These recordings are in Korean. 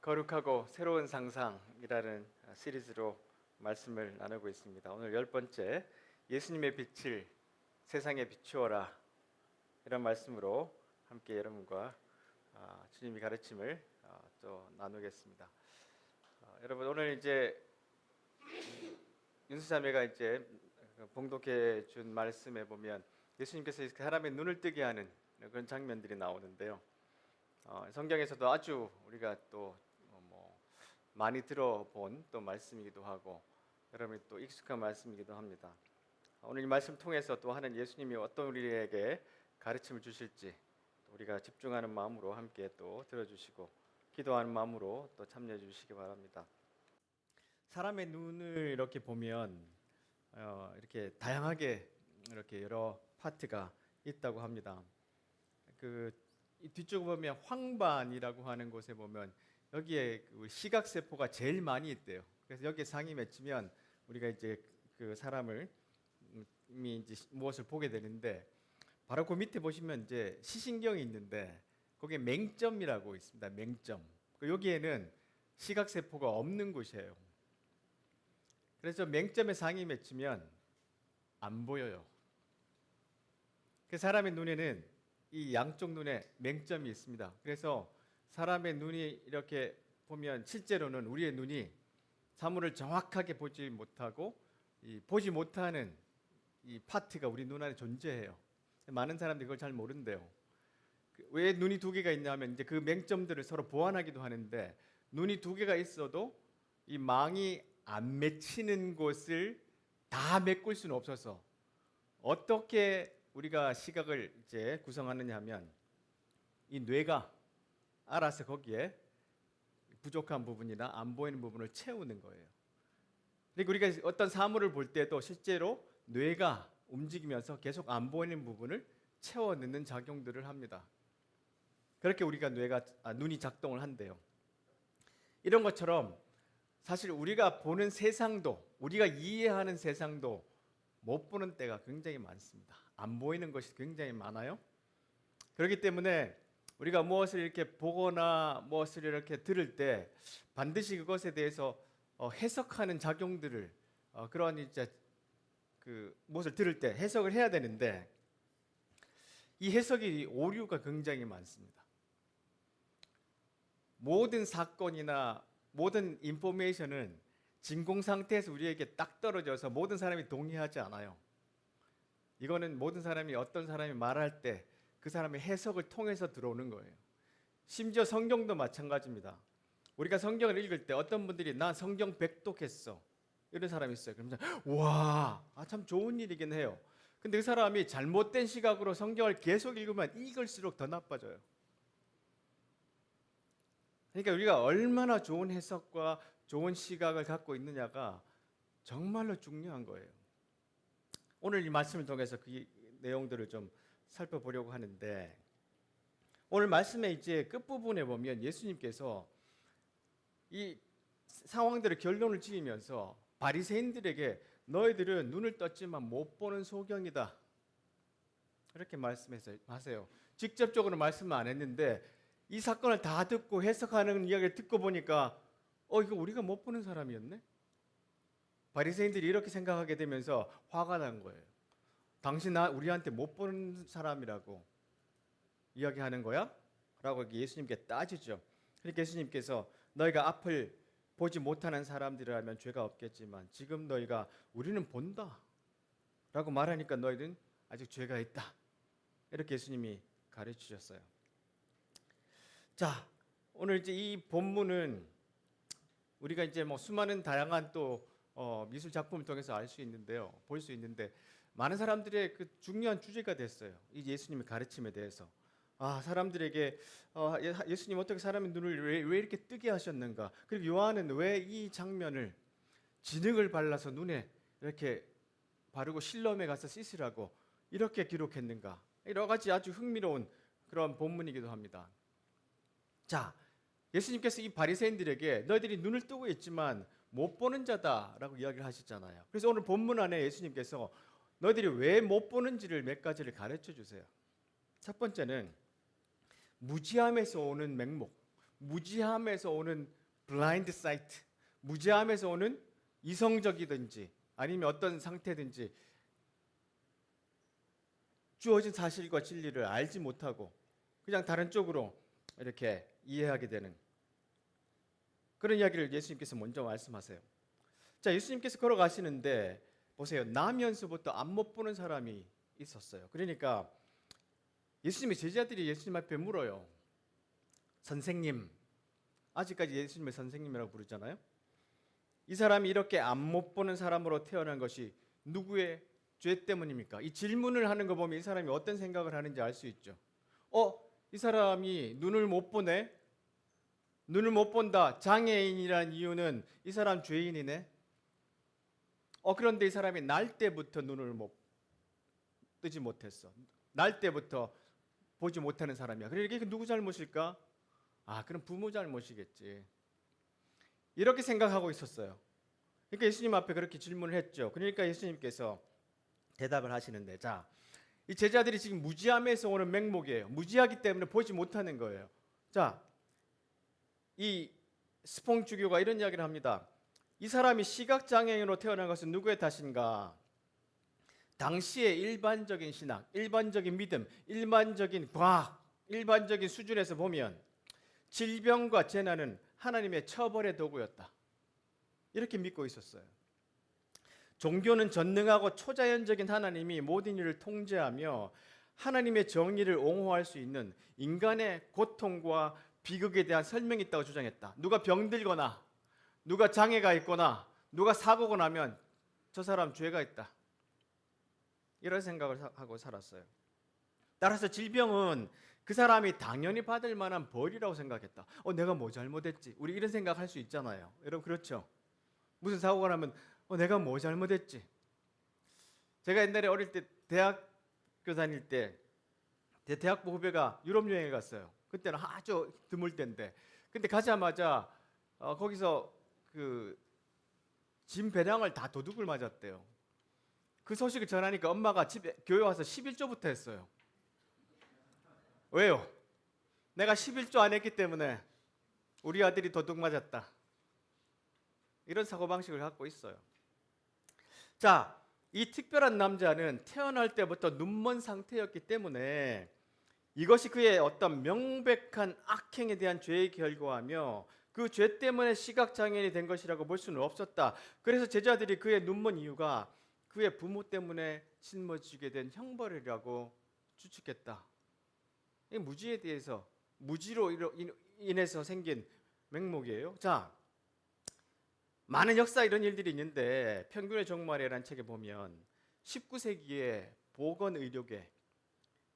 거룩하고 새로운 상상이라는 시리즈로 말씀을 나누고 있습니다. 오늘 10번째 예수님의 빛을 세상에 비추어라 이런 말씀으로 함께 여러분과 주님의 가르침을 또 나누겠습니다. 여러분 오늘 이제 윤수자매가 이제 봉독해 준 말씀에 보면 예수님께서 사람의 눈을 뜨게 하는 그런 장면들이 나오는데요. 성경에서도 아주 우리가 또 많이 들어본 또 말씀이기도 하고 여러분이 또 익숙한 말씀이기도 합니다. 오늘 이 말씀 통해서 또 하는 예수님이 어떤 우리에게 가르침을 주실지 우리가 집중하는 마음으로 함께 또 들어주시고 기도하는 마음으로 또 참여해 주시기 바랍니다. 사람의 눈을 이렇게 보면 이렇게 다양하게 이렇게 여러 파트가 있다고 합니다. 이 뒤쪽에 보면 황반이라고 하는 곳에 보면 여기에 시각 세포가 제일 많이 있대요. 그래서 여기에 상이 맺히면 우리가 이제 그 사람을 이제 무엇을 보게 되는데 바로 그 밑에 보시면 이제 시신경이 있는데 거기에 맹점이라고 있습니다. 맹점. 여기에는 시각 세포가 없는 곳이에요. 그래서 맹점에 상이 맺히면 안 보여요. 그 사람의 눈에는 이 양쪽 눈에 맹점이 있습니다. 그래서 사람의 눈이 이렇게 보면 실제로는 우리의 눈이 사물을 정확하게 보지 못하고 보지 못하는 이 파트가 우리 눈 안에 존재해요. 많은 사람들이 그걸 잘 모른대요. 왜 눈이 두 개가 있냐면 이제 그 맹점들을 서로 보완하기도 하는데 눈이 두 개가 있어도 이 망이 안 맺히는 곳을 다 메꿀 수는 없어서 어떻게 우리가 시각을 이제 구성하느냐 하면 이 뇌가 알아서 거기에 부족한 부분이나 안 보이는 부분을 채우는 거예요. 그리고 우리가 어떤 사물을 볼 때도 실제로 뇌가 움직이면서 계속 안 보이는 부분을 채워 넣는 작용들을 합니다. 그렇게 우리가 눈이 작동을 한대요. 이런 것처럼 사실 우리가 보는 세상도 우리가 이해하는 세상도 못 보는 때가 굉장히 많습니다. 안 보이는 것이 굉장히 많아요. 그렇기 때문에 우리가 무엇을 이렇게 보거나 무엇을 이렇게 들을 때 반드시 그것에 대해서 해석하는 작용들을 그런 이제 무엇을 들을 때 해석을 해야 되는데 이 해석이 오류가 굉장히 많습니다. 모든 사건이나 모든 인포메이션은 진공 상태에서 우리에게 딱 떨어져서 모든 사람이 동의하지 않아요. 이거는 모든 사람이 어떤 사람이 말할 때 그 사람의 해석을 통해서 들어오는 거예요. 심지어 성경도 마찬가지입니다. 우리가 성경을 읽을 때 어떤 분들이 나 성경 백독했어 이런 사람이 있어요. 그러면 와, 참 좋은 일이긴 해요. 근데 그 사람이 잘못된 시각으로 성경을 계속 읽으면 읽을수록 더 나빠져요. 그러니까 우리가 얼마나 좋은 해석과 좋은 시각을 갖고 있느냐가 정말로 중요한 거예요. 오늘 이 말씀을 통해서 그 내용들을 좀 살펴보려고 하는데 오늘 말씀의 이제 끝부분에 보면 예수님께서 이 상황들의 결론을 지으면서 바리새인들에게 너희들은 눈을 떴지만 못 보는 소경이다 이렇게 말씀하세요. 직접적으로 말씀은 안 했는데 이 사건을 다 듣고 해석하는 이야기를 듣고 보니까 이거 우리가 못 보는 사람이었네? 바리새인들이 이렇게 생각하게 되면서 화가 난 거예요. 당신 우리한테 못 보는 사람이라고 이야기하는 거야? 라고 예수님께 따지죠. 그러니까 예수님께서 너희가 앞을 보지 못하는 사람들이라면 죄가 없겠지만 지금 너희가 우리는 본다 라고 말하니까 너희는 아직 죄가 있다. 이렇게 예수님이 가르치셨어요. 자, 오늘 이제 이 본문은 우리가 이제 수많은 다양한 또 미술 작품을 통해서 알 수 있는데요, 볼 수 있는데 많은 사람들의 그 중요한 주제가 됐어요. 이 예수님의 가르침에 대해서. 사람들에게 예수님 어떻게 사람의 눈을 왜 이렇게 뜨게 하셨는가? 그리고 요한은 왜 이 장면을 진흙을 발라서 눈에 이렇게 바르고 실로암에 가서 씻으라고 이렇게 기록했는가? 여러 가지 아주 흥미로운 그런 본문이기도 합니다. 자, 예수님께서 이 바리새인들에게 너희들이 눈을 뜨고 있지만 못 보는 자다라고 이야기를 하셨잖아요. 그래서 오늘 본문 안에 예수님께서 너희들이 왜 못 보는지를 몇 가지를 가르쳐 주세요. 첫 번째는 무지함에서 오는 맹목, 무지함에서 오는 블라인드 사이트, 무지함에서 오는 이성적이든지 아니면 어떤 상태든지 주어진 사실과 진리를 알지 못하고 그냥 다른 쪽으로 이렇게 이해하게 되는 그런 이야기를 예수님께서 먼저 말씀하세요. 자, 예수님께서 걸어가시는데 보세요. 나면서부터 안 못 보는 사람이 있었어요. 그러니까 예수님의 제자들이 예수님 앞에 물어요. 선생님, 아직까지 예수님을 선생님이라고 부르잖아요. 이 사람이 이렇게 안 못 보는 사람으로 태어난 것이 누구의 죄 때문입니까? 이 질문을 하는 거 보면 이 사람이 어떤 생각을 하는지 알 수 있죠. 이 사람이 눈을 못 보네? 눈을 못 본다. 장애인이란 이유는 이 사람 죄인이네? 그런데 이 사람이 날 때부터 눈을 뜨지 못했어. 날 때부터 보지 못하는 사람이야. 그러니까 이게 누구 잘못일까? 그럼 부모 잘못이겠지. 이렇게 생각하고 있었어요. 그러니까 예수님 앞에 그렇게 질문을 했죠. 그러니까 예수님께서 대답을 하시는데, 자, 이 제자들이 지금 무지함에서 오는 맹목이에요. 무지하기 때문에 보지 못하는 거예요. 자, 이 스퐁주교가 이런 이야기를 합니다. 이 사람이 시각장애인으로 태어난 것은 누구의 탓인가? 당시의 일반적인 신학, 일반적인 믿음, 일반적인 과학, 일반적인 수준에서 보면 질병과 재난은 하나님의 처벌의 도구였다. 이렇게 믿고 있었어요. 종교는 전능하고 초자연적인 하나님이 모든 일을 통제하며 하나님의 정의를 옹호할 수 있는 인간의 고통과 비극에 대한 설명이 있다고 주장했다. 누가 병들거나 누가 장애가 있거나 누가 사고가 나면 저 사람 죄가 있다. 이런 생각을 하고 살았어요. 따라서 질병은 그 사람이 당연히 받을 만한 벌이라고 생각했다. 내가 뭐 잘못했지? 우리 이런 생각할 수 있잖아요. 여러분 그렇죠? 무슨 사고가 나면 내가 뭐 잘못했지? 제가 옛날에 어릴 때 대학교 다닐 때 대학부 후배가 유럽 여행을 갔어요. 그때는 아주 드물 때인데 근데 가자마자 거기서 그 짐 배낭을 다 도둑을 맞았대요. 그 소식을 전하니까 엄마가 집에 교회 와서 11조부터 했어요. 왜요? 내가 11조 안 했기 때문에 우리 아들이 도둑 맞았다. 이런 사고방식을 갖고 있어요. 자, 이 특별한 남자는 태어날 때부터 눈먼 상태였기 때문에 이것이 그의 어떤 명백한 악행에 대한 죄의 결과하며 그 죄 때문에 시각장애인이 된 것이라고 볼 수는 없었다. 그래서 제자들이 그의 눈먼 이유가 그의 부모 때문에 짊어지게 된 형벌이라고 추측했다. 이 무지에 대해서 무지로 인해서 생긴 맹목이에요. 자, 많은 역사 이런 일들이 있는데 평균의 종말이라는 책에 보면 19세기의 보건의료계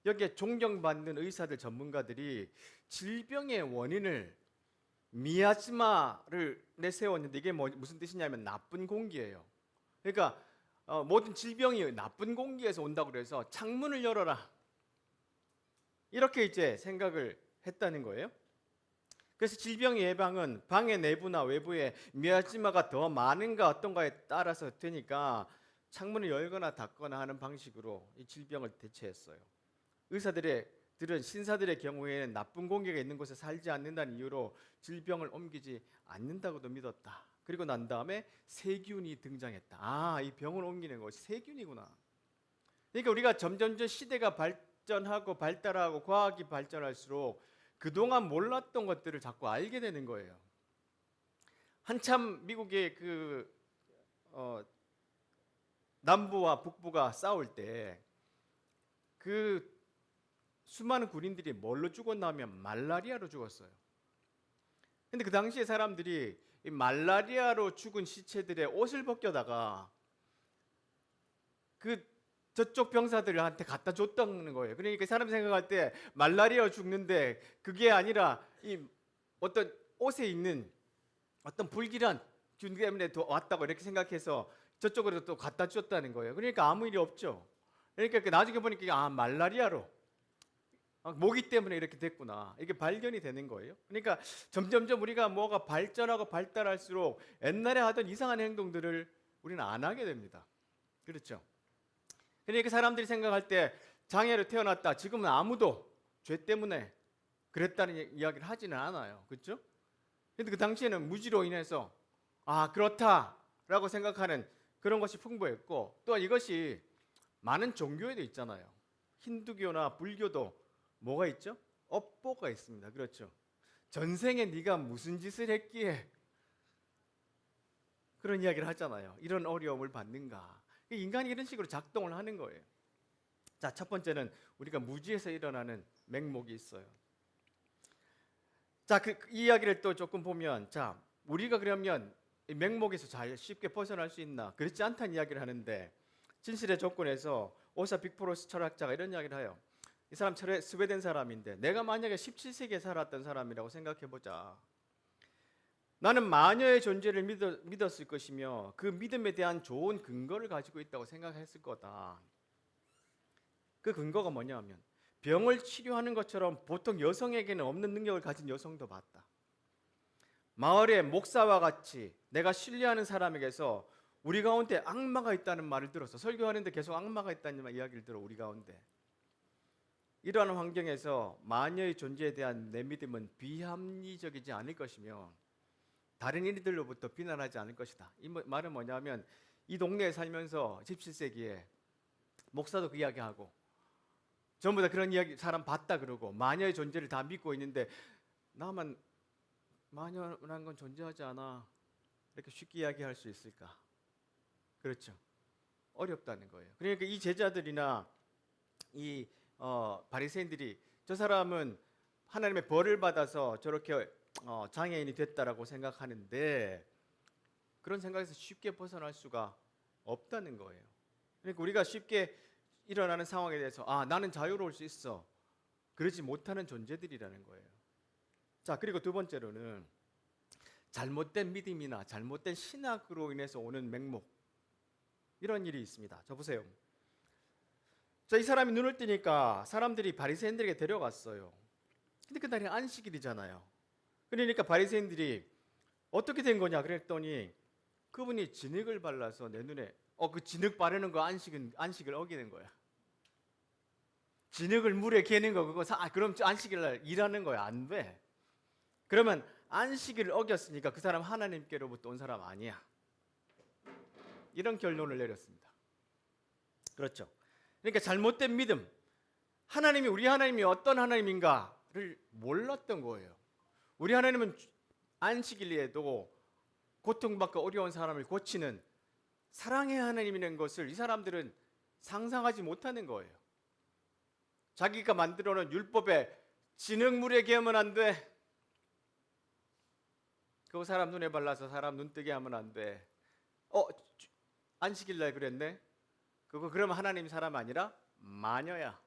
여기에 존경받는 의사들 전문가들이 질병의 원인을 미아즈마를 내세웠는데 이게 무슨 뜻이냐면 나쁜 공기예요. 그러니까 모든 질병이 나쁜 공기에서 온다고 그래서 창문을 열어라. 이렇게 이제 생각을 했다는 거예요. 그래서 질병 예방은 방의 내부나 외부에 미아즈마가 더 많은가 어떤가에 따라서 되니까 창문을 열거나 닫거나 하는 방식으로 이 질병을 대체했어요. 의사들은 신사들의 경우에는 나쁜 공기가 있는 곳에 살지 않는다는 이유로 질병을 옮기지 않는다고도 믿었다. 그리고 난 다음에 세균이 등장했다. 이 병을 옮기는 것이 세균이구나. 그러니까 우리가 점점 시대가 발전하고 발달하고 과학이 발전할수록 그동안 몰랐던 것들을 자꾸 알게 되는 거예요. 한참 미국의 남부와 북부가 싸울 때 그 수많은 군인들이 뭘로 죽었냐면 말라리아로 죽었어요. 근데 그 당시에 사람들이 이 말라리아로 죽은 시체들의 옷을 벗겨다가 저쪽 병사들한테 갖다 줬다는 거예요. 그러니까 사람 생각할 때 말라리아 죽는데 그게 아니라 이 어떤 옷에 있는 어떤 불길한 균 때문에 왔다고 이렇게 생각해서 저쪽으로 또 갖다 줬다는 거예요. 그러니까 아무 일이 없죠. 그러니까 나중에 보니까 말라리아로 모기 때문에 이렇게 됐구나. 이게 발견이 되는 거예요. 그러니까 점점점 우리가 뭐가 발전하고 발달할수록 옛날에 하던 이상한 행동들을 우리는 안 하게 됩니다. 그렇죠? 그러니까 사람들이 생각할 때 장애로 태어났다. 지금은 아무도 죄 때문에 그랬다는 이야기를 하지는 않아요. 그렇죠? 근데 그 당시에는 무지로 인해서 그렇다라고 생각하는 그런 것이 풍부했고, 또한 이것이 많은 종교에도 있잖아요. 힌두교나 불교도 뭐가 있죠? 업보가 있습니다. 그렇죠? 전생에 네가 무슨 짓을 했기에 그런 이야기를 하잖아요. 이런 어려움을 받는가. 인간이 이런 식으로 작동을 하는 거예요. 자, 첫 번째는 우리가 무지에서 일어나는 맹목이 있어요. 자, 이 이야기를 또 조금 보면, 자, 우리가 그러면 이 맹목에서 잘 쉽게 벗어날 수 있나? 그렇지 않다는 이야기를 하는데, 진실의 조건에서 오사 빅포로스 철학자가 이런 이야기를 해요. 이 사람 스웨덴 사람인데, 내가 만약에 17세기에 살았던 사람이라고 생각해 보자. 나는 마녀의 존재를 믿었을 것이며 그 믿음에 대한 좋은 근거를 가지고 있다고 생각했을 거다. 그 근거가 뭐냐면 병을 치료하는 것처럼 보통 여성에게는 없는 능력을 가진 여성도 봤다. 마을의 목사와 같이 내가 신뢰하는 사람에게서 우리 가운데 악마가 있다는 말을 들어서 설교하는데 계속 악마가 있다는 이야기를 들어 우리 가운데. 이러한 환경에서 마녀의 존재에 대한 내 믿음은 비합리적이지 않을 것이며 다른 이들로부터 비난하지 않을 것이다. 이 말은 뭐냐면 이 동네에 살면서 17세기에 목사도 그 이야기하고 전부 다 그런 이야기 사람 봤다 그러고 마녀의 존재를 다 믿고 있는데 나만 마녀라는 건 존재하지 않아 이렇게 쉽게 이야기할 수 있을까? 그렇죠. 어렵다는 거예요. 그러니까 이 제자들이나 이 바리새인들이 저 사람은 하나님의 벌을 받아서 저렇게 장애인이 됐다라고 생각하는데 그런 생각에서 쉽게 벗어날 수가 없다는 거예요. 그러니까 우리가 쉽게 일어나는 상황에 대해서 나는 자유로울 수 있어 그러지 못하는 존재들이라는 거예요. 자, 그리고 두 번째로는 잘못된 믿음이나 잘못된 신학으로 인해서 오는 맹목 이런 일이 있습니다. 저 보세요. 자, 이 사람이 눈을 뜨니까 사람들이 바리새인들에게 데려갔어요. 근데 그날이 안식일이잖아요. 그러니까 바리새인들이 어떻게 된 거냐 그랬더니 그분이 진흙을 발라서 내 눈에 그 진흙 바르는 거 안식을 어기는 거야. 진흙을 물에 개는 거 그거 그럼 안식일 날 일하는 거야. 안 돼. 그러면 안식일을 어겼으니까 그 사람 하나님께로부터 온 사람 아니야. 이런 결론을 내렸습니다. 그렇죠. 그러니까 잘못된 믿음. 우리 하나님이 어떤 하나님인가를 몰랐던 거예요. 우리 하나님은 안식일에도 고통받고 어려운 사람을 고치는 사랑의 하나님이라는 것을 이 사람들은 상상하지 못하는 거예요. 자기가 만들어 놓은 율법에 진흙물에 개으면 안 돼. 그거 사람 눈에 발라서 사람 눈뜨게 하면 안 돼. 안식일 날 그랬네. 그거 그러면 하나님 사람 아니라 마녀야.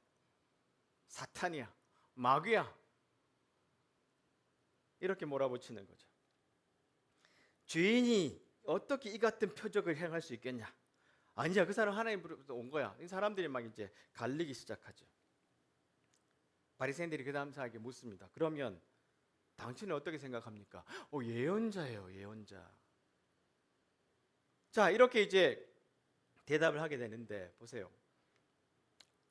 사탄이야. 마귀야. 이렇게 몰아붙이는 거죠. 죄인이 어떻게 이 같은 표적을 행할 수 있겠냐? 아니야, 그 사람 하나님으로부터 온 거야. 이 사람들이 막 이제 갈리기 시작하죠. 바리새인들이 그 다음 사에게 묻습니다. 그러면 당신은 어떻게 생각합니까? 예언자예요, 예언자. 자, 이렇게 이제 대답을 하게 되는데 보세요.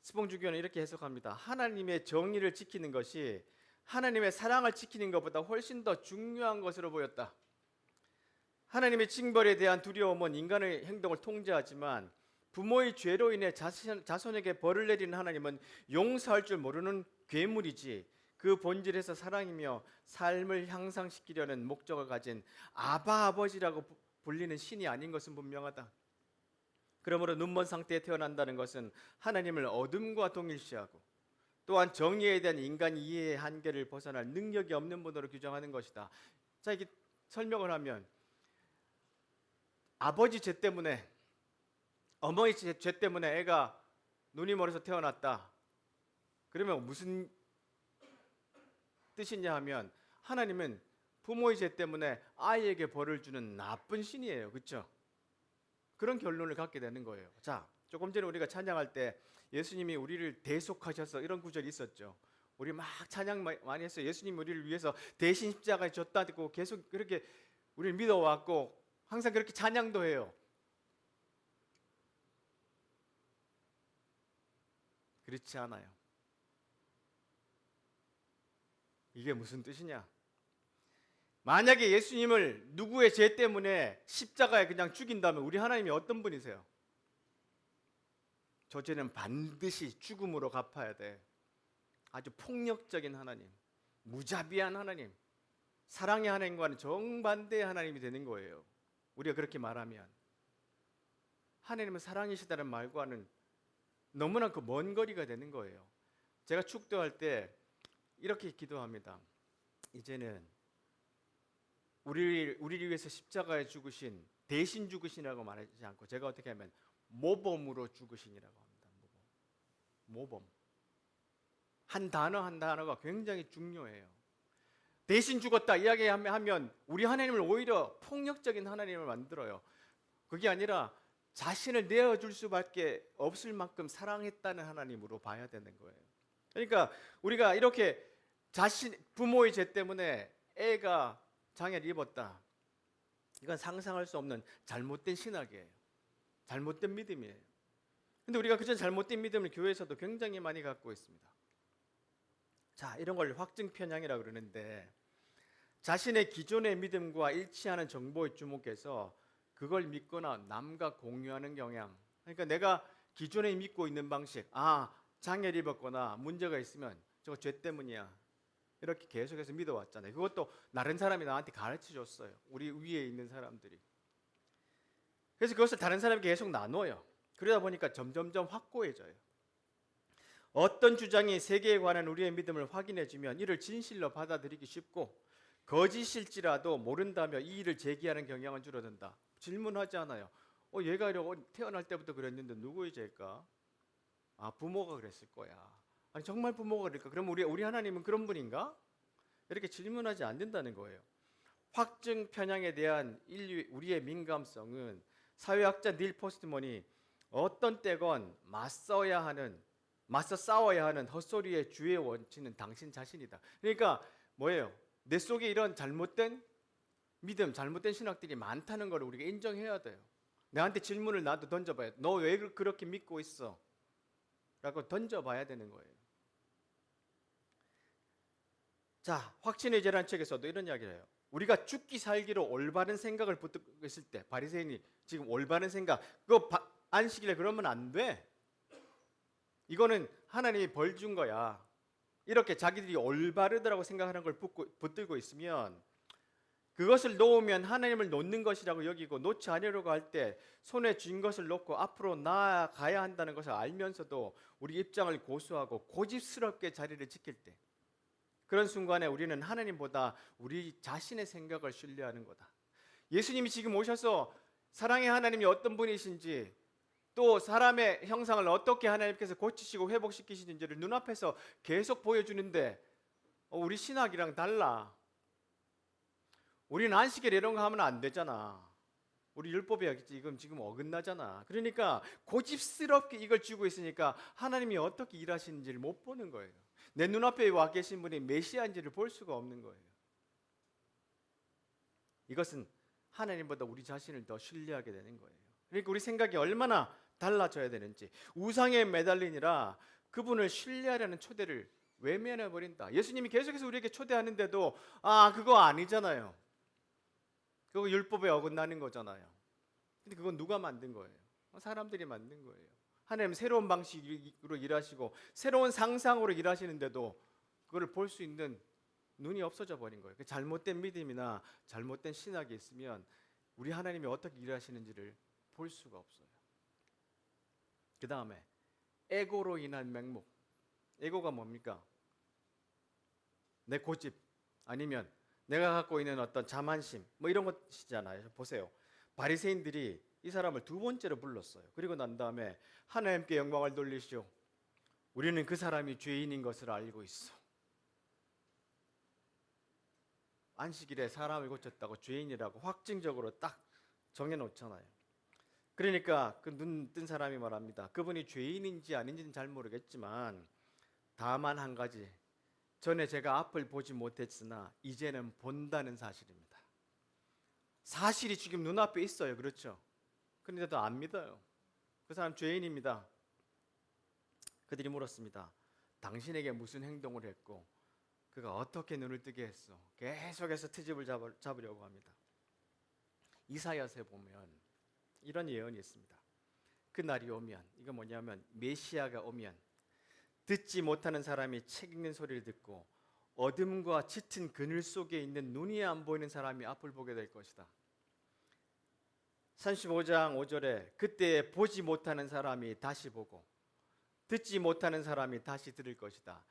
스봉주교는 이렇게 해석합니다. 하나님의 정의를 지키는 것이 하나님의 사랑을 지키는 것보다 훨씬 더 중요한 것으로 보였다. 하나님의 징벌에 대한 두려움은 인간의 행동을 통제하지만 부모의 죄로 인해 자손에게 벌을 내리는 하나님은 용서할 줄 모르는 괴물이지 그 본질에서 사랑이며 삶을 향상시키려는 목적을 가진 아버지라고 불리는 신이 아닌 것은 분명하다. 그러므로 눈먼 상태에 태어난다는 것은 하나님을 어둠과 동일시하고 또한 정의에 대한 인간 이해의 한계를 벗어날 능력이 없는 분으로 규정하는 것이다. 자, 이게 설명을 하면 아버지 죄 때문에 어머니 죄 때문에 애가 눈이 멀어서 태어났다. 그러면 무슨 뜻이냐 하면 하나님은 부모의 죄 때문에 아이에게 벌을 주는 나쁜 신이에요. 그렇죠? 그런 결론을 갖게 되는 거예요. 자, 조금 전에 우리가 찬양할 때 예수님이 우리를 대속하셔서 이런 구절이 있었죠. 우리 막 찬양 많이 했어요. 예수님이 우리를 위해서 대신 십자가에 졌다고 계속 그렇게 우리를 믿어왔고 항상 그렇게 찬양도 해요. 그렇지 않아요. 이게 무슨 뜻이냐? 만약에 예수님을 누구의 죄 때문에 십자가에 그냥 죽인다면 우리 하나님이 어떤 분이세요? 저 죄는 반드시 죽음으로 갚아야 돼. 아주 폭력적인 하나님, 무자비한 하나님, 사랑의 하나님과는 정반대의 하나님이 되는 거예요. 우리가 그렇게 말하면 하나님은 사랑이시다는 말과는 너무나 그 먼 거리가 되는 거예요. 제가 축도할 때 이렇게 기도합니다. 이제는 우리를 위해서 십자가에 죽으신, 대신 죽으시라고 말하지 않고 제가 어떻게 하면 모범으로 죽으시니라고 합니다. 모범. 한 단어 한 단어가 굉장히 중요해요. 대신 죽었다 이야기하면 우리 하나님을 오히려 폭력적인 하나님을 만들어요. 그게 아니라 자신을 내어줄 수밖에 없을 만큼 사랑했다는 하나님으로 봐야 되는 거예요. 그러니까 우리가 이렇게 부모의 죄 때문에 애가 장애를 입었다. 이건 상상할 수 없는 잘못된 신학이에요. 잘못된 믿음이에요. 근데 우리가 그전 잘못된 믿음을 교회에서도 굉장히 많이 갖고 있습니다. 자, 이런 걸 확증 편향이라고 그러는데 자신의 기존의 믿음과 일치하는 정보에 주목해서 그걸 믿거나 남과 공유하는 경향. 그러니까 내가 기존에 믿고 있는 방식, 장애를 입었거나 문제가 있으면 저거 죄 때문이야. 이렇게 계속해서 믿어왔잖아요. 그것도 다른 사람이 나한테 가르쳐 줬어요. 우리 위에 있는 사람들이. 그래서 그것을 다른 사람에게 계속 나눠요. 그러다 보니까 점점점 확고해져요. 어떤 주장이 세계에 관한 우리의 믿음을 확인해주면 이를 진실로 받아들이기 쉽고 거짓일지라도 모른다며 이의를 제기하는 경향은 줄어든다. 질문하지 않아요. 얘가 태어날 때부터 그랬는데 누구의 죄일까? 부모가 그랬을 거야. 아니 정말 부모가 그럴까? 그럼 우리 하나님은 그런 분인가? 이렇게 질문하지 않는다는 거예요. 확증 편향에 대한 우리의 민감성은 사회학자 닐 포스트먼이 어떤 때건 맞서 싸워야 하는 헛소리의 주의 원칙은 당신 자신이다. 그러니까 뭐예요? 내 속에 이런 잘못된 믿음, 잘못된 신학들이 많다는 걸 우리가 인정해야 돼요. 나한테 질문을 나도 던져봐요. 너 왜 그렇게 믿고 있어? 라고 던져봐야 되는 거예요. 자, 확신의 죄라는 책에서도 이런 이야기를 해요. 우리가 죽기 살기로 올바른 생각을 붙들고 있을 때 바리새인이 지금 올바른 생각 그거 안식일에 그러면 안 돼. 이거는 하나님이 벌 준 거야. 이렇게 자기들이 올바르다라고 생각하는 걸 붙들고 있으면 그것을 놓으면 하나님을 놓는 것이라고 여기고 놓지 않으려고 할 때 손에 쥔 것을 놓고 앞으로 나아가야 한다는 것을 알면서도 우리 입장을 고수하고 고집스럽게 자리를 지킬 때 그런 순간에 우리는 하나님보다 우리 자신의 생각을 신뢰하는 거다. 예수님이 지금 오셔서 사랑의 하나님이 어떤 분이신지 또 사람의 형상을 어떻게 하나님께서 고치시고 회복시키시는지를 눈앞에서 계속 보여주는데 우리 신학이랑 달라. 우리는 안식일 이런 거 하면 안 되잖아. 우리 율법이 지금 어긋나잖아. 그러니까 고집스럽게 이걸 쥐고 있으니까 하나님이 어떻게 일하시는지를 못 보는 거예요. 내 눈앞에 와 계신 분이 메시아인지를 볼 수가 없는 거예요. 이것은 하나님보다 우리 자신을 더 신뢰하게 되는 거예요. 그러니까 우리 생각이 얼마나 달라져야 되는지 우상에 매달리니라 그분을 신뢰하려는 초대를 외면해 버린다. 예수님이 계속해서 우리에게 초대하는데도 그거 아니잖아요. 그거 율법에 어긋나는 거잖아요. 근데 그건 누가 만든 거예요? 사람들이 만든 거예요. 하나님 새로운 방식으로 일하시고 새로운 상상으로 일하시는데도 그걸 볼 수 있는 눈이 없어져 버린 거예요. 잘못된 믿음이나 잘못된 신학이 있으면 우리 하나님이 어떻게 일하시는지를 볼 수가 없어요. 그 다음에 에고로 인한 맹목. 에고가 뭡니까? 내 고집 아니면 내가 갖고 있는 어떤 자만심 이런 것이잖아요. 보세요. 바리새인들이 이 사람을 두 번째로 불렀어요. 그리고 난 다음에 하나님께 영광을 돌리시오. 우리는 그 사람이 죄인인 것을 알고 있어. 안식일에 사람을 고쳤다고 죄인이라고 확증적으로 딱 정해놓잖아요. 그러니까 그 눈 뜬 사람이 말합니다. 그분이 죄인인지 아닌지는 잘 모르겠지만 다만 한 가지, 전에 제가 앞을 보지 못했으나 이제는 본다는 사실입니다. 사실이 지금 눈앞에 있어요. 그렇죠? 그런데도 안 믿어요. 그 사람 죄인입니다. 그들이 물었습니다. 당신에게 무슨 행동을 했고 그가 어떻게 눈을 뜨게 했어? 계속해서 트집을 잡으려고 합니다. 이사야서에 보면 이런 예언이 있습니다. 그 날이 오면, 이거 뭐냐면 메시아가 오면 듣지 못하는 사람이 책 읽는 소리를 듣고 어둠과 짙은 그늘 속에 있는 눈이 안 보이는 사람이 앞을 보게 될 것이다. 35장 5절에 그때 보지 못하는 사람이 다시 보고 듣지 못하는 사람이 다시 들을 것이다.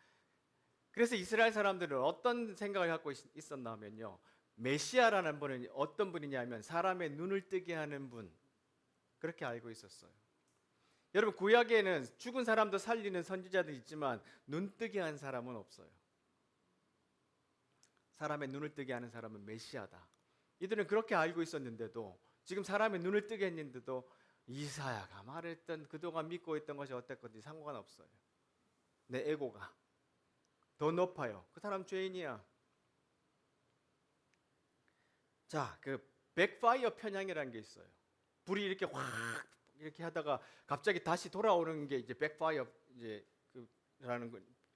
그래서 이스라엘 사람들은 어떤 생각을 갖고 있었나 하면요, 메시아라는 분은 어떤 분이냐면 사람의 눈을 뜨게 하는 분, 그렇게 알고 있었어요. 여러분, 구약에는 죽은 사람도 살리는 선지자도 있지만 눈 뜨게 하는 사람은 없어요. 사람의 눈을 뜨게 하는 사람은 메시아다. 이들은 그렇게 알고 있었는데도, 지금 사람의 눈을 뜨게 했는데도 이사야가 말했던, 그동안 믿고 있던 것이 어땠건지 상관없어요. 내 에고가 더 높아요. 그 사람 죄인이야. 자, 그 백파이어 편향이라는 게 있어요. 불이 이렇게 확 이렇게 하다가 갑자기 다시 돌아오는 게 이제 백파이어 이제 라는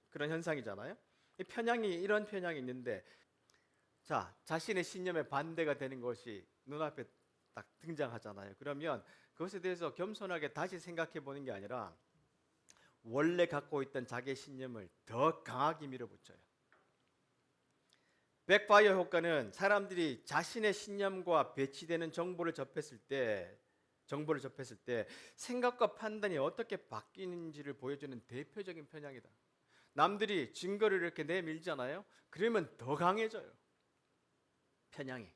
그런 현상이잖아요. 이 편향이, 이런 편향이 있는데, 자, 자신의 신념에 반대가 되는 것이 눈앞에 딱 등장하잖아요. 그러면 그것에 대해서 겸손하게 다시 생각해 보는 게 아니라 원래 갖고 있던 자기의 신념을 더 강하게 밀어붙여요. 백파이어 효과는 사람들이 자신의 신념과 배치되는 정보를 접했을 때 생각과 판단이 어떻게 바뀌는지를 보여주는 대표적인 편향이다. 남들이 증거를 이렇게 내밀잖아요. 그러면 더 강해져요. 편향이.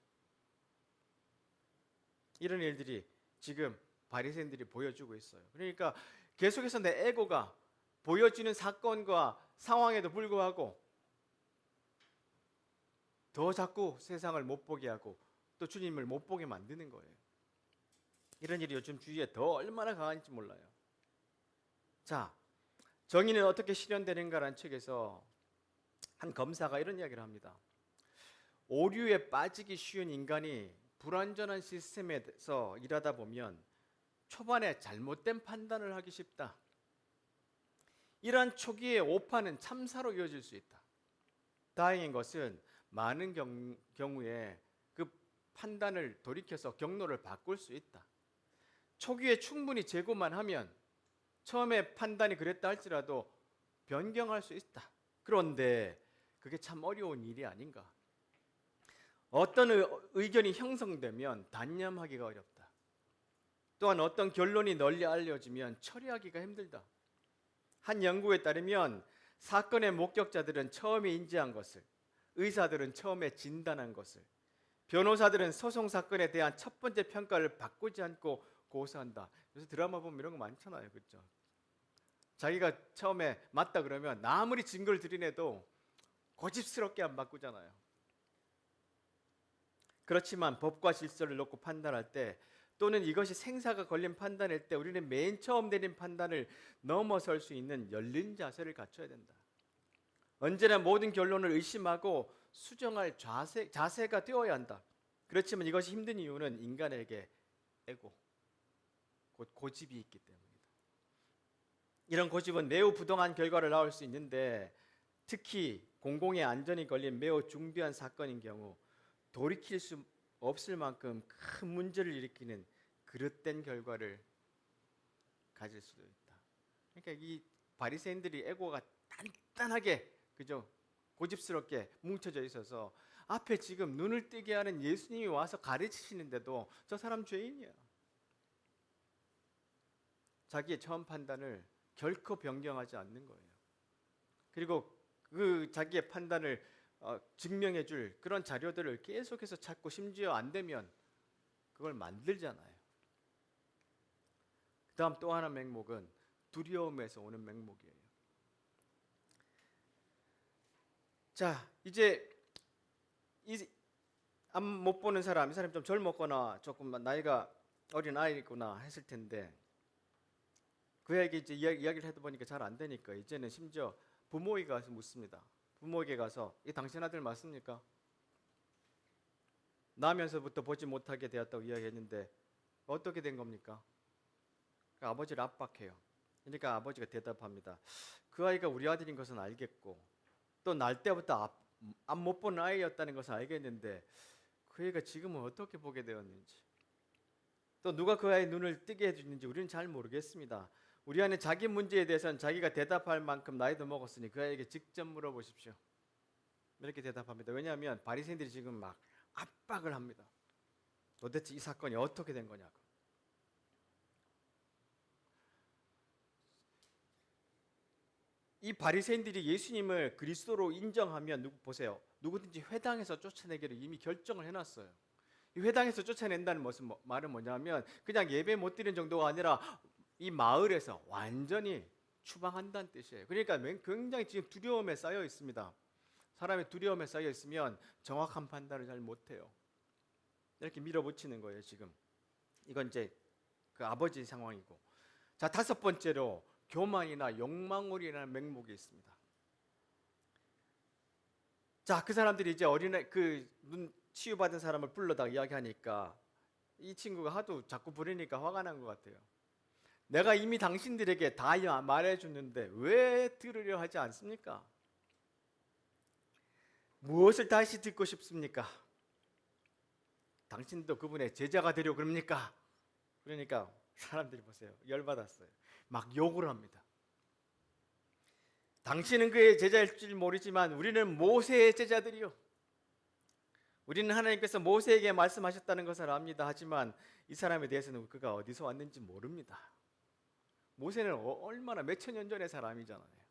이런 일들이 지금 바리새인들이 보여주고 있어요. 그러니까 계속해서 내 에고가 보여지는 사건과 상황에도 불구하고 더 자꾸 세상을 못 보게 하고 또 주님을 못 보게 만드는 거예요. 이런 일이 요즘 주위에 더 얼마나 강한지 몰라요. 자, 정의는 어떻게 실현되는가라는 책에서 한 검사가 이런 이야기를 합니다. 오류에 빠지기 쉬운 인간이 불완전한 시스템에서 일하다 보면 초반에 잘못된 판단을 하기 쉽다. 이러한 초기의 오판은 참사로 이어질 수 있다. 다행인 것은 많은 경우에 그 판단을 돌이켜서 경로를 바꿀 수 있다. 초기에 충분히 재고만 하면 처음에 판단이 그랬다 할지라도 변경할 수 있다. 그런데 그게 참 어려운 일이 아닌가. 어떤 의견이 형성되면 단념하기가 어렵다. 또한 어떤 결론이 널리 알려지면 처리하기가 힘들다. 한 연구에 따르면 사건의 목격자들은 처음에 인지한 것을, 의사들은 처음에 진단한 것을, 변호사들은 소송 사건에 대한 첫 번째 평가를 바꾸지 않고 고소한다. 그래서 드라마 보면 이런 거 많잖아요. 그렇죠? 자기가 처음에 맞다 그러면 아무리 증거를 들이내도 고집스럽게 안 바꾸잖아요. 그렇지만 법과 질서를 놓고 판단할 때, 또는 이것이 생사가 걸린 판단일 때 우리는 맨 처음 내린 판단을 넘어설 수 있는 열린 자세를 갖춰야 된다. 언제나 모든 결론을 의심하고 수정할 자세가 되어야 한다. 그렇지만 이것이 힘든 이유는 인간에게 에고, 곧 고집이 있기 때문이다. 이런 고집은 매우 부당한 결과를 낳을 수 있는데, 특히 공공의 안전이 걸린 매우 중대한 사건인 경우 돌이킬 수 없을 만큼 큰 문제를 일으키는 그릇된 결과를 가질 수도 있다. 그러니까 이 바리새인들이 에고가 단단하게, 그죠? 고집스럽게 뭉쳐져 있어서 앞에 지금 눈을 뜨게 하는 예수님이 와서 가르치시는데도 저 사람 죄인이야. 자기의 처음 판단을 결코 변경하지 않는 거예요. 그리고 그 자기의 판단을 증명해 줄 그런 자료들을 계속해서 찾고, 심지어 안 되면 그걸 만들잖아요. 그 다음 또 하나 맥목은 두려움에서 오는 맥목이에요. 자, 이제 앞 못 보는 사람, 이 사람이 좀 젊었거나 조금 나이가 어린 아이구나 했을 텐데, 그에게 이제 이야기를 해도 보니까 잘 안 되니까 이제는 심지어 부모에게 가서 묻습니다. 부모에게 가서 이 당신 아들 맞습니까? 나면서부터 보지 못하게 되었다고 이야기했는데 어떻게 된 겁니까? 그러니까 아버지를 압박해요. 그러니까 아버지가 대답합니다. 그 아이가 우리 아들인 것은 알겠고 또 날 때부터 앞 못 본 아이였다는 것을 알겠는데 그 애가 지금은 어떻게 보게 되었는지, 또 누가 그 아이의 눈을 뜨게 해주는지 우리는 잘 모르겠습니다. 우리 안에 자기 문제에 대해서는 자기가 대답할 만큼 나이도 먹었으니 그 아이에게 직접 물어보십시오. 이렇게 대답합니다. 왜냐하면 바리새인들이 지금 막 압박을 합니다. 도대체 이 사건이 어떻게 된 거냐고. 이 바리새인들이 예수님을 그리스도로 인정하면 보세요. 누구든지 회당에서 쫓아내기를 이미 결정을 해놨어요. 이 회당에서 쫓아낸다는 말은 뭐냐면 그냥 예배 못 드리는 정도가 아니라 이 마을에서 완전히 추방한다는 뜻이에요. 그러니까 굉장히 지금 두려움에 쌓여 있습니다. 사람의 두려움에 쌓여 있으면 정확한 판단을 잘 못해요. 이렇게 밀어붙이는 거예요. 지금 이건 이제 그 아버지 상황이고, 자, 다섯 번째로 교만이나 욕망으로인한 맹목이 있습니다. 자, 그 사람들이 이제 어린애 그 눈 치유받은 사람을 불러다 이야기하니까 이 친구가 하도 자꾸 부르니까 화가 난 것 같아요. 내가 이미 당신들에게 다 말해줬는데 왜 들으려 하지 않습니까? 무엇을 다시 듣고 싶습니까? 당신도 그분의 제자가 되려 그럽니까? 그러니까 사람들이 보세요. 열받았어요. 막 욕을 합니다. 당신은 그의 제자일 줄 모르지만 우리는 모세의 제자들이요. 우리는 하나님께서 모세에게 말씀하셨다는 것을 압니다. 하지만 이 사람에 대해서는 그가 어디서 왔는지 모릅니다. 모세는 얼마나 몇천 년 전의 사람이잖아요.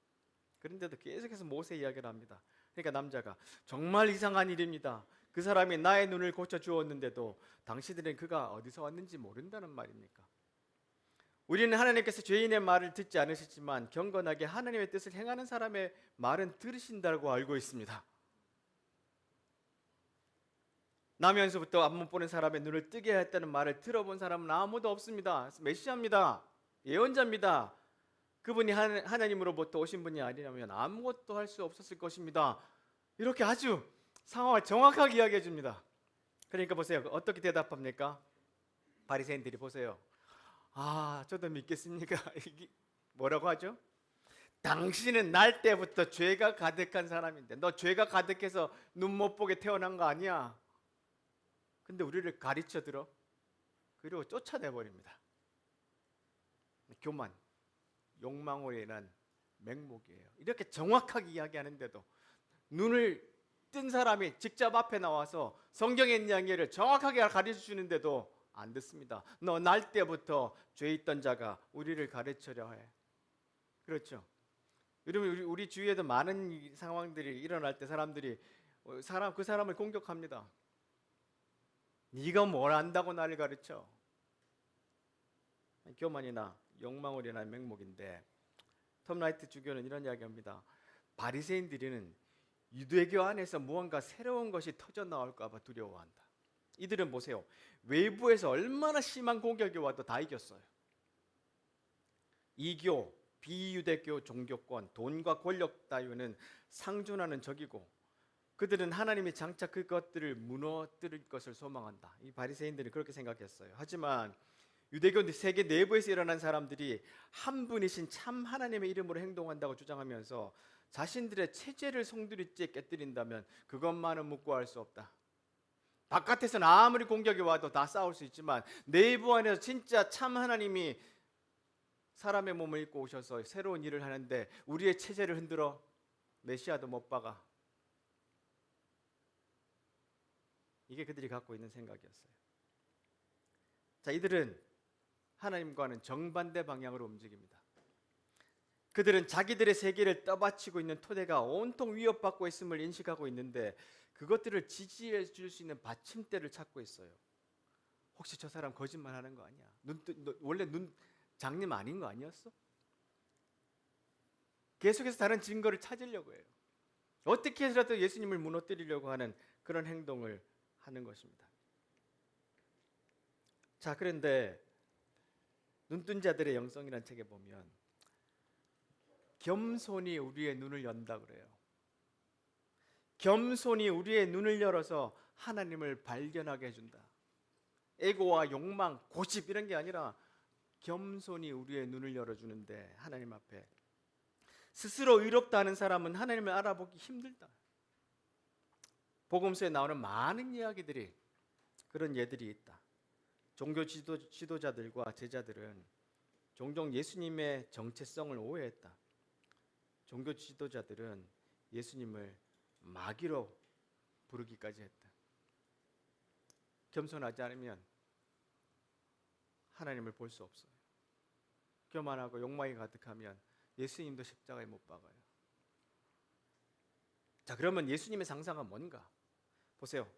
그런데도 계속해서 모세 이야기를 합니다. 그러니까 남자가 정말 이상한 일입니다. 그 사람이 나의 눈을 고쳐주었는데도 당신들은 그가 어디서 왔는지 모른다는 말입니까? 우리는 하나님께서 죄인의 말을 듣지 않으시지만 경건하게 하나님의 뜻을 행하는 사람의 말은 들으신다고 알고 있습니다. 나면서부터 앞 못 보는 사람의 눈을 뜨게 했다는 말을 들어본 사람은 아무도 없습니다. 메시아입니다. 예언자입니다. 그분이 하나님으로부터 오신 분이 아니라면 아무것도 할 수 없었을 것입니다. 이렇게 아주 상황을 정확하게 이야기해 줍니다. 그러니까 보세요. 어떻게 대답합니까? 바리새인들이 보세요. 아, 저도 믿겠습니까? 뭐라고 하죠? 당신은 날 때부터 죄가 가득한 사람인데 너 죄가 가득해서 눈 못 보게 태어난 거 아니야? 근데 우리를 가르쳐 들어? 그리고 쫓아내버립니다. 교만, 욕망으로 인한 맹목이에요. 이렇게 정확하게 이야기하는데도 눈을 뜬 사람이 직접 앞에 나와서 성경의 이야기를 정확하게 가르쳐 주는데도 안 듣습니다. 너 날 때부터 죄 있던 자가 우리를 가르치려 해. 그렇죠? 여러분, 우리 주위에도 많은 상황들이 일어날 때 사람들이 그 사람을 공격합니다. 네가 뭘 안다고 나를 가르쳐? 교만이나 욕망으로 인한 맹목인데, 톰 라이트 주교는 이런 이야기합니다. 바리새인들은 유대교 안에서 무언가 새로운 것이 터져 나올까 봐 두려워한다. 이들은 보세요. 외부에서 얼마나 심한 공격이 와도 다 이겼어요. 이교, 비유대교 종교권, 돈과 권력 따위는 상존하는 적이고 그들은 하나님이 장차 그것들을 무너뜨릴 것을 소망한다. 이 바리새인들은 그렇게 생각했어요. 하지만 유대교 세계 내부에서 일어난 사람들이 한 분이신 참 하나님의 이름으로 행동한다고 주장하면서 자신들의 체제를 송두리째 깨뜨린다면 그것만은 묵고할 수 없다. 바깥에서는 아무리 공격이 와도 다 싸울 수 있지만 내부 안에서 진짜 참 하나님이 사람의 몸을 입고 오셔서 새로운 일을 하는데 우리의 체제를 흔들어 메시아도 못 박아. 이게 그들이 갖고 있는 생각이었어요. 자, 이들은 하나님과는 정반대 방향으로 움직입니다. 그들은 자기들의 세계를 떠받치고 있는 토대가 온통 위협받고 있음을 인식하고 있는데 그것들을 지지해 줄 수 있는 받침대를 찾고 있어요. 혹시 저 사람 거짓말하는 거 아니야? 원래 눈 장님 아닌 거 아니었어? 계속해서 다른 증거를 찾으려고 해요. 어떻게 해서라도 예수님을 무너뜨리려고 하는 그런 행동을 하는 것입니다. 자, 그런데 눈뜬 자들의 영성이라는 책에 보면 겸손이 우리의 눈을 연다 그래요. 겸손이 우리의 눈을 열어서 하나님을 발견하게 해준다. 에고와 욕망, 고집 이런 게 아니라 겸손이 우리의 눈을 열어주는데 하나님 앞에 스스로 의롭다 하는 사람은 하나님을 알아보기 힘들다. 복음서에 나오는 많은 이야기들이 그런 예들이 있다. 종교 지도자들과 제자들은 종종 예수님의 정체성을 오해했다. 종교 지도자들은 예수님을 마귀로 부르기까지 했다. 겸손하지 않으면 하나님을 볼 수 없어요. 교만하고 욕망이 가득하면 예수님도 십자가에 못 박아요. 자, 그러면 예수님의 상상은 뭔가? 보세요.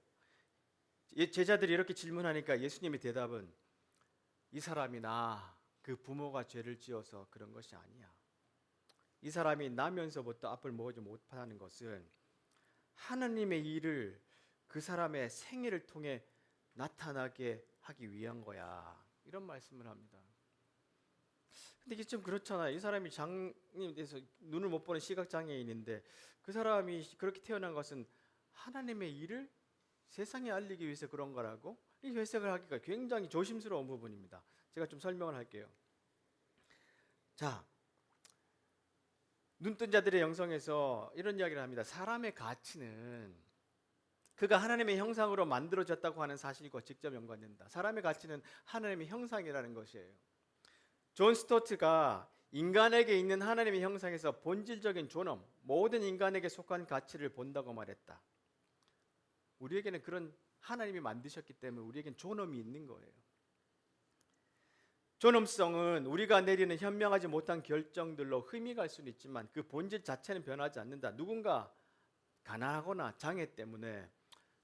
제자들이 이렇게 질문하니까 예수님의 대답은 이 사람이나 그 부모가 죄를 지어서 그런 것이 아니야. 이 사람이 나면서부터 앞을 보지 못하는 것은 하나님의 일을 그 사람의 생애를 통해 나타나게 하기 위한 거야. 이런 말씀을 합니다. 근데 이게 좀 그렇잖아요. 이 사람이 장님에 대해서 눈을 못 보는 시각장애인인데 그 사람이 그렇게 태어난 것은 하나님의 일을 세상에 알리기 위해서 그런 거라고? 이 해석을 하기가 굉장히 조심스러운 부분입니다. 제가 좀 설명을 할게요. 자, 눈뜬 자들의 영성에서 이런 이야기를 합니다. 사람의 가치는 그가 하나님의 형상으로 만들어졌다고 하는 사실과 직접 연관된다. 사람의 가치는 하나님의 형상이라는 것이에요. 존 스토트가 인간에게 있는 하나님의 형상에서 본질적인 존엄, 모든 인간에게 속한 가치를 본다고 말했다. 우리에게는 그런 하나님이 만드셨기 때문에 우리에겐 존엄이 있는 거예요. 존엄성은 우리가 내리는 현명하지 못한 결정들로 흠이 갈 수는 있지만 그 본질 자체는 변하지 않는다. 누군가 가난하거나 장애 때문에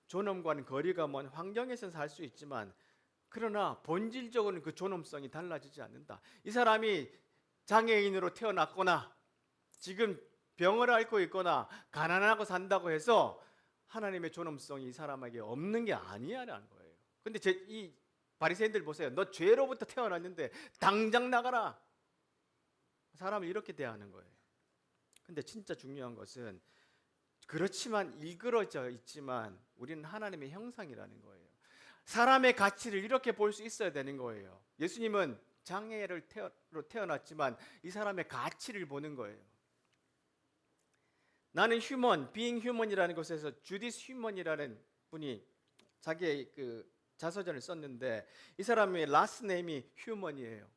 존엄과는 거리가 먼 환경에서는 살 수 있지만 그러나 본질적으로는 그 존엄성이 달라지지 않는다. 이 사람이 장애인으로 태어났거나 지금 병을 앓고 있거나 가난하고 산다고 해서 하나님의 존엄성이 이 사람에게 없는 게 아니야라는 거예요. 근데 이 바리새인들 보세요. 너 죄로부터 태어났는데 당장 나가라. 사람을 이렇게 대하는 거예요. 근데 진짜 중요한 것은 그렇지만 일그러져 있지만 우리는 하나님의 형상이라는 거예요. 사람의 가치를 이렇게 볼 수 있어야 되는 거예요. 예수님은 장애로 태어났지만 이 사람의 가치를 보는 거예요. 나는 휴먼, being human이라는 것에서 주디스 휴먼이라는 분이 자기의 그 자서전을 썼는데 이 사람의 라스트 네임이 휴먼이에요.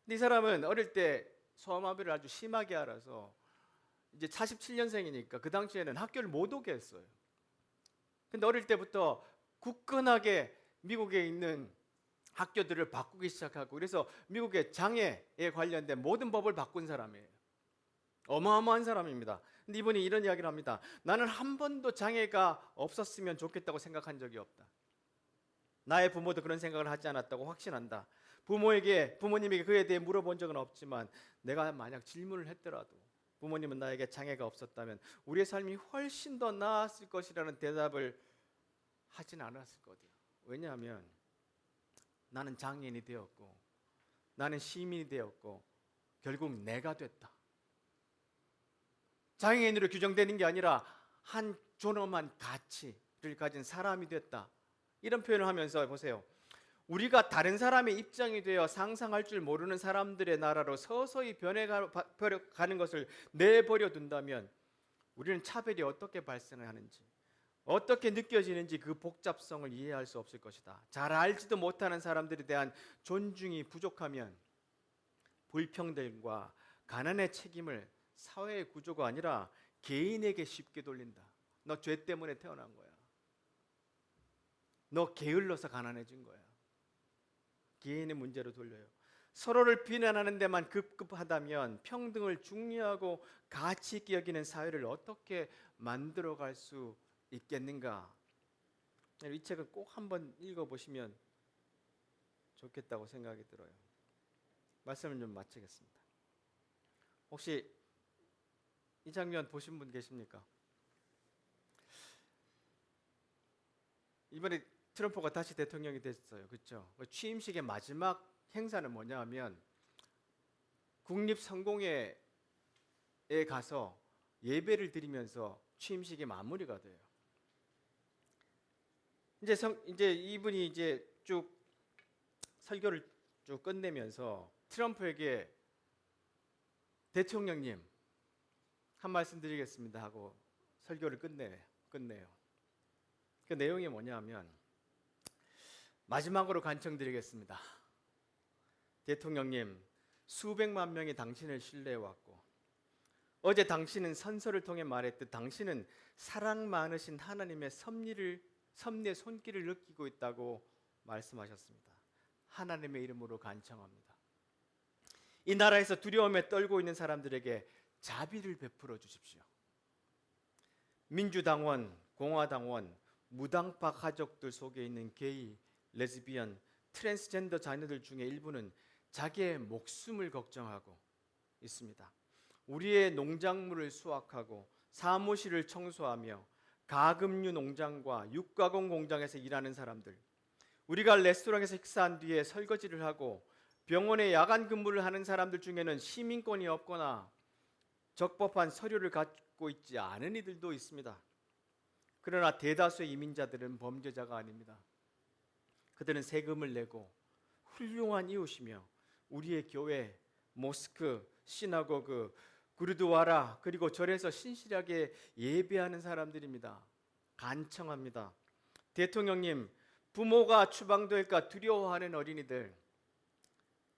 근데 이 사람은 어릴 때 소아마비를 아주 심하게 알아서 이제 47년생이니까 그 당시에는 학교를 못 오게 했어요. 근데 어릴 때부터 굳건하게 미국에 있는 학교들을 바꾸기 시작하고 그래서 미국의 장애에 관련된 모든 법을 바꾼 사람이에요. 어마어마한 사람입니다. 근데 이분이 이런 이야기를 합니다. 나는 한 번도 장애가 없었으면 좋겠다고 생각한 적이 없다. 나의 부모도 그런 생각을 하지 않았다고 확신한다. 부모님에게 그에 대해 물어본 적은 없지만 내가 만약 질문을 했더라도 부모님은 나에게 장애가 없었다면 우리의 삶이 훨씬 더 나았을 것이라는 대답을 하진 않았을 거다. 왜냐하면 나는 장애인이 되었고 나는 시민이 되었고 결국 내가 됐다. 장애인으로 규정되는 게 아니라 한 존엄한 가치를 가진 사람이 됐다. 이런 표현을 하면서 보세요. 우리가 다른 사람의 입장이 되어 상상할 줄 모르는 사람들의 나라로 서서히 변해가는 것을 내버려 둔다면 우리는 차별이 어떻게 발생하는지 어떻게 느껴지는지 그 복잡성을 이해할 수 없을 것이다. 잘 알지도 못하는 사람들에 대한 존중이 부족하면 불평등과 가난의 책임을 사회의 구조가 아니라 개인에게 쉽게 돌린다. 너 죄 때문에 태어난 거야. 너 게을러서 가난해진 거야. 개인의 문제로 돌려요. 서로를 비난하는 데만 급급하다면 평등을 중요하고 가치 있게 여기는 사회를 어떻게 만들어갈 수 있겠는가? 이 책을 꼭 한번 읽어보시면 좋겠다고 생각이 들어요. 말씀을 좀 마치겠습니다. 혹시 이 장면 보신 분 계십니까? 이번에 트럼프가 다시 대통령이 됐어요. 그렇죠? 취임식의 마지막 행사는 뭐냐 하면 국립성공회에 가서 예배를 드리면서 취임식이 마무리가 돼요. 이제 이분이 이제 쭉 설교를 쭉 끝내면서 트럼프에게 대통령님 한 말씀 드리겠습니다 하고 설교를 끝내요. 끝내요. 그 내용이 뭐냐면 마지막으로 간청드리겠습니다. 대통령님, 수백만 명이 당신을 신뢰해왔고 어제 당신은 선서를 통해 말했듯 당신은 사랑 많으신 하나님의 섭리의 손길을 느끼고 있다고 말씀하셨습니다. 하나님의 이름으로 간청합니다. 이 나라에서 두려움에 떨고 있는 사람들에게 자비를 베풀어 주십시오. 민주당원, 공화당원, 무당파 가족들 속에 있는 게이, 레즈비언, 트랜스젠더 자녀들 중에 일부는 자기의 목숨을 걱정하고 있습니다. 우리의 농작물을 수확하고 사무실을 청소하며 가금류 농장과 육가공 공장에서 일하는 사람들, 우리가 레스토랑에서 식사한 뒤에 설거지를 하고 병원에 야간 근무를 하는 사람들 중에는 시민권이 없거나 적법한 서류를 갖고 있지 않은 이들도 있습니다. 그러나 대다수의 이민자들은 범죄자가 아닙니다. 그들은 세금을 내고 훌륭한 이웃이며 우리의 교회, 모스크, 시나고그, 구르드와라 그리고 절에서 신실하게 예배하는 사람들입니다. 간청합니다. 대통령님, 부모가 추방될까 두려워하는 어린이들,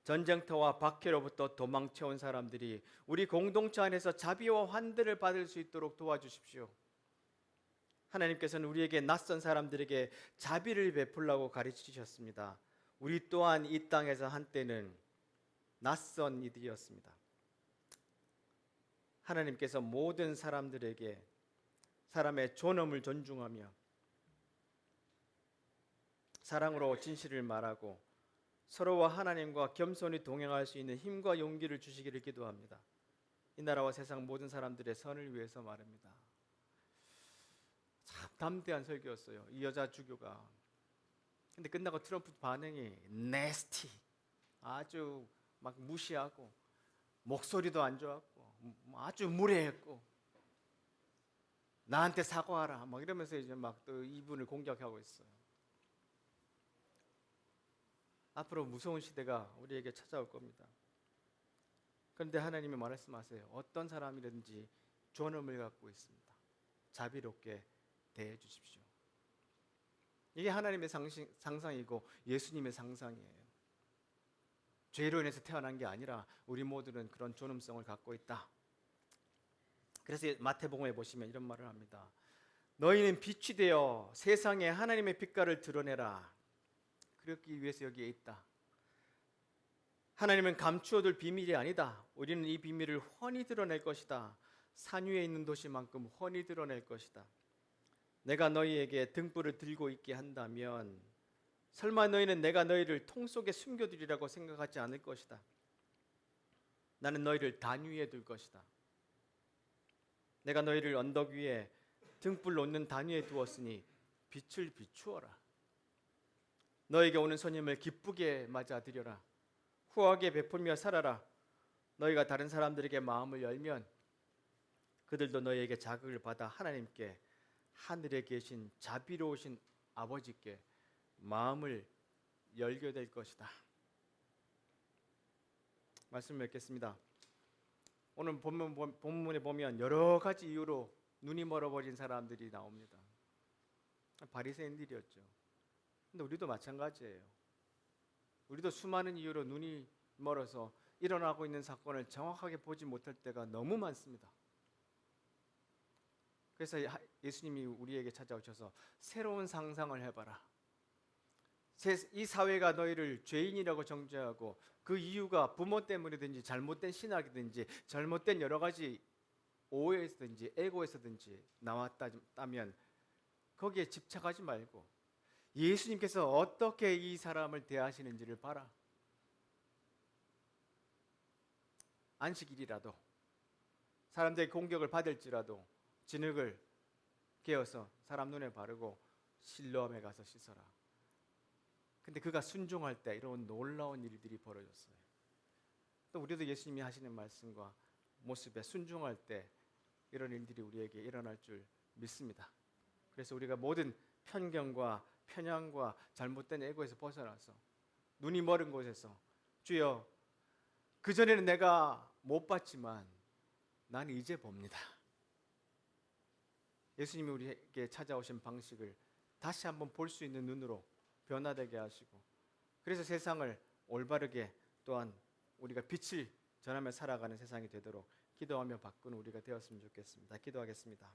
전쟁터와 박해로부터 도망쳐온 사람들이 우리 공동체 안에서 자비와 환대를 받을 수 있도록 도와주십시오. 하나님께서는 우리에게 낯선 사람들에게 자비를 베풀라고 가르치셨습니다. 우리 또한 이 땅에서 한때는 낯선 이들이었습니다. 하나님께서 모든 사람들에게 사람의 존엄을 존중하며 사랑으로 진실을 말하고 서로와 하나님과 겸손히 동행할 수 있는 힘과 용기를 주시기를 기도합니다. 이 나라와 세상 모든 사람들의 선을 위해서 말합니다. 참 담대한 설교였어요. 이 여자 주교가. 근데 끝나고 트럼프 반응이 nasty, 아주 막 무시하고 목소리도 안 좋았고 아주 무례했고 나한테 사과하라 막 이러면서 이제 막 또 이분을 공격하고 있어요. 앞으로 무서운 시대가 우리에게 찾아올 겁니다. 그런데 하나님이 말씀하세요. 어떤 사람이든지 존엄을 갖고 있습니다. 자비롭게 대해 주십시오. 이게 하나님의 상상이고 예수님의 상상이에요. 죄로 인해서 태어난 게 아니라 우리 모두는 그런 존엄성을 갖고 있다. 그래서 마태복음에 보시면 이런 말을 합니다. 너희는 빛이 되어 세상에 하나님의 빛깔을 드러내라. 그렇기 위해서 여기에 있다. 하나님은 감추어둘 비밀이 아니다. 우리는 이 비밀을 훤히 드러낼 것이다. 산 위에 있는 도시만큼 훤히 드러낼 것이다. 내가 너희에게 등불을 들고 있게 한다면 설마 너희는 내가 너희를 통 속에 숨겨두리라고 생각하지 않을 것이다. 나는 너희를 단 위에 둘 것이다. 내가 너희를 언덕 위에 등불 놓는 단 위에 두었으니 빛을 비추어라. 너에게 오는 손님을 기쁘게 맞아들여라. 후하게 베풀며 살아라. 너희가 다른 사람들에게 마음을 열면 그들도 너희에게 자극을 받아 하나님께, 하늘에 계신 자비로우신 아버지께 마음을 열게 될 것이다. 말씀을 맺겠습니다. 오늘 본문에 보면 여러 가지 이유로 눈이 멀어버린 사람들이 나옵니다. 바리새인들이었죠. 근데 우리도 마찬가지예요. 우리도 수많은 이유로 눈이 멀어서 일어나고 있는 사건을 정확하게 보지 못할 때가 너무 많습니다. 그래서 예수님이 우리에게 찾아오셔서 새로운 상상을 해봐라. 이 사회가 너희를 죄인이라고 정죄하고 그 이유가 부모 때문이든지 잘못된 신학이든지 잘못된 여러 가지 오해에서든지 에고에서든지 나왔다면 거기에 집착하지 말고 예수님께서 어떻게 이 사람을 대하시는지를 봐라. 안식일이라도 사람들의 공격을 받을지라도 진흙을 깨어서 사람 눈에 바르고 실로암에 가서 씻어라. 근데 그가 순종할 때 이런 놀라운 일들이 벌어졌어요. 또 우리도 예수님이 하시는 말씀과 모습에 순종할 때 이런 일들이 우리에게 일어날 줄 믿습니다. 그래서 우리가 모든 편견과 편향과 잘못된 에고에서 벗어나서 눈이 멀은 곳에서 주여, 그전에는 내가 못 봤지만 나는 이제 봅니다. 예수님이 우리에게 찾아오신 방식을 다시 한번 볼 수 있는 눈으로 변화되게 하시고, 그래서 세상을 올바르게 또한 우리가 빛을 전하며 살아가는 세상이 되도록 기도하며 바꾸는 우리가 되었으면 좋겠습니다. 기도하겠습니다.